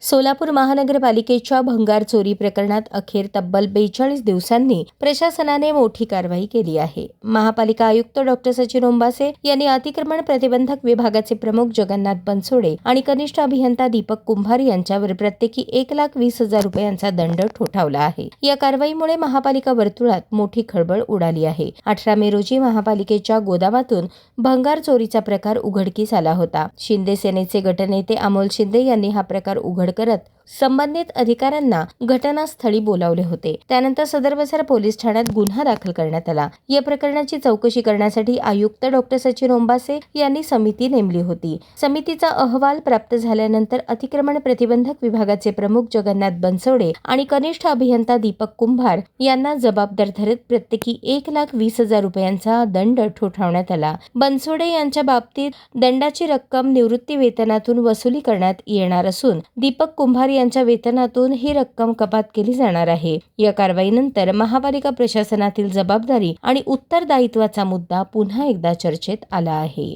सोलापूर महानगरपालिकेच्या भंगार चोरी प्रकरणात अखेर तब्बल 42 दिवसांनी प्रशासनाने मोठी कारवाई केली आहे. महापालिका आयुक्त डॉ. सचिन ओंबासे यांनी अतिक्रमण प्रतिबंधक विभागाचे प्रमुख जगन्नाथ बनसोडे आणि कनिष्ठ अभियंता दीपक कुंभार यांच्यावर प्रत्येकी 1,20,000 रुपयांचा दंड ठोठावला आहे. या कारवाईमुळे महापालिका वर्तुळात मोठी खळबळ उडाली आहे. 18 मे रोजी महापालिकेच्या गोदामातून भंगार चोरीचा प्रकार उघडकीस आला होता. शिंदे सेनेचे गटनेते अमोल शिंदे यांनी हा प्रकार उघड करत संबंधित अधिकाऱ्यांना घटनास्थळी बोलावले होते. त्यानंतर सदर बाजार पोलीस ठाण्यात गुन्हा दाखल करण्यात आला. या प्रकरणाची चौकशी करण्यासाठी आयुक्त डॉ. सचिन ओंबासे यांनी समिती नेमली होती. समितीचा अहवाल प्राप्त झाल्यानंतर अतिक्रमण प्रतिबंधक विभागाचे प्रमुख जगन्नाथ बनसोडे आणि कनिष्ठ अभियंता दीपक कुंभार यांना जबाबदार धरत प्रत्येकी 1,20,000 रुपयांचा दंड ठोठावण्यात आला. बनसोडे यांच्या बाबतीत दंडाची रक्कम निवृत्ती वेतनातून वसुली करण्यात येणार असून दीपक कुंभार यांच्या वेतनातून ही रक्कम कपात केली जाणार आहे. या कारवाईनंतर महापालिका प्रशासनातील जबाबदारी आणि उत्तरदायित्वाचा मुद्दा पुन्हा एकदा चर्चेत आला आहे.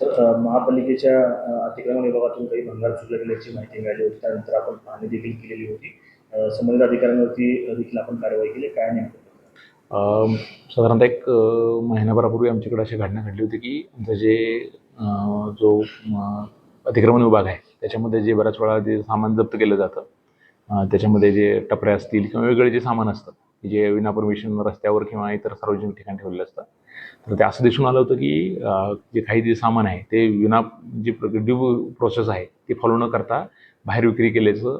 महापालिकेच्या अतिक्रमण विभागातून काही भंगार चोरल्या गेल्याची माहिती मिळाली होती. त्यानंतर आपण पाहणी देखील केलेली होती. संबंधित अधिकाऱ्यांवरती देखील आपण कारवाई केली. काय नेमकं साधारणतः एक महिनाभरापूर्वी आमच्याकडे अशी घटना घडली होती की जो अतिक्रमण विभाग आहे त्याच्यामध्ये जे बऱ्याच वेळा जे सामान जप्त केलं जातं, त्याच्यामध्ये जे टपऱ्या असतील किंवा वेगळे जे सामान असतं जे विना परमिशन रस्त्यावर किंवा इतर सार्वजनिक ठिकाणी ठेवलेलं असतं, तर ते असं दिसून आलं होतं की जे काही जे सामान आहे ते विना जी ड्यू प्रोसेस आहे ती फॉलो न करता बाहेर विक्री केल्याचं,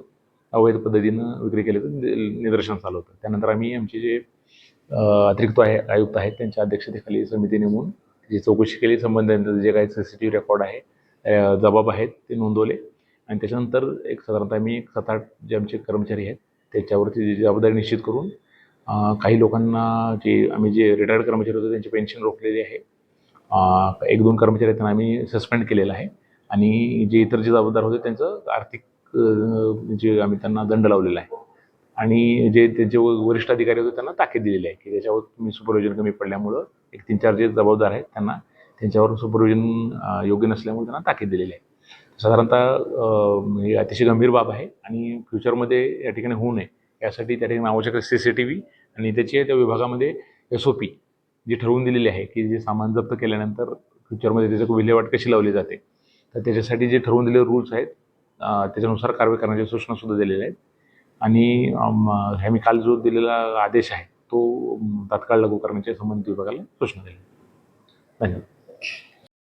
अवैध पद्धतीनं विक्री केल्याचं निदर्शनास आलं होतं. त्यानंतर आम्ही आमचे जे अतिरिक्त आयुक्त आहेत त्यांच्या अध्यक्षतेखाली समिती नेमून जी चौकशी केली. संबंधित जे काही CCTV रेकॉर्ड आहे, जबाब आहेत ते नोंदवले आणि त्याच्यानंतर एक साधारणतः आम्ही 7-8 जे आमचे कर्मचारी आहेत त्याच्यावरती जबाबदारी निश्चित करून काही लोकांना आम्ही जे रिटायर्ड कर्मचारी होते त्यांची पेन्शन रोखलेली आहे. 1-2 कर्मचारी त्यांना आम्ही सस्पेंड केलेलं आहे आणि जे इतर जे जबाबदार होते त्यांचं आर्थिक जे आम्ही त्यांना दंड लावलेला आहे आणि जे त्यांचे वरिष्ठ अधिकारी होते त्यांना ताकीद दिलेली आहे की त्याच्यावर तुम्ही सुपरविजन कमी पडल्यामुळं 1-3-4 जे जबाबदार आहेत त्यांना त्यांच्यावर सुपरविजन योग्य नसल्यामुळे त्यांना ताकीद दिलेली आहे. साधारणतः ही अतिशय गंभीर बाब आहे आणि फ्युचरमध्ये या ठिकाणी होऊ नये यासाठी त्या ठिकाणी आवश्यक CCTV आणि त्याची त्या विभागामध्ये SOP जी ठरवून दिलेली आहे की जे सामान जप्त केल्यानंतर फ्युचरमध्ये त्याची विल्हेवाट कशी लावली जाते, तर त्याच्यासाठी जे ठरवून दिलेले रूल्स आहेत त्याच्यानुसार कारवाई करण्याच्या सूचनासुद्धा दिलेल्या आहेत आणि आम्ही काल जो दिलेला आदेश आहे तो तात्काळ लागू करण्याच्या संबंधित विभागाला सूचना दिली. धन्यवाद.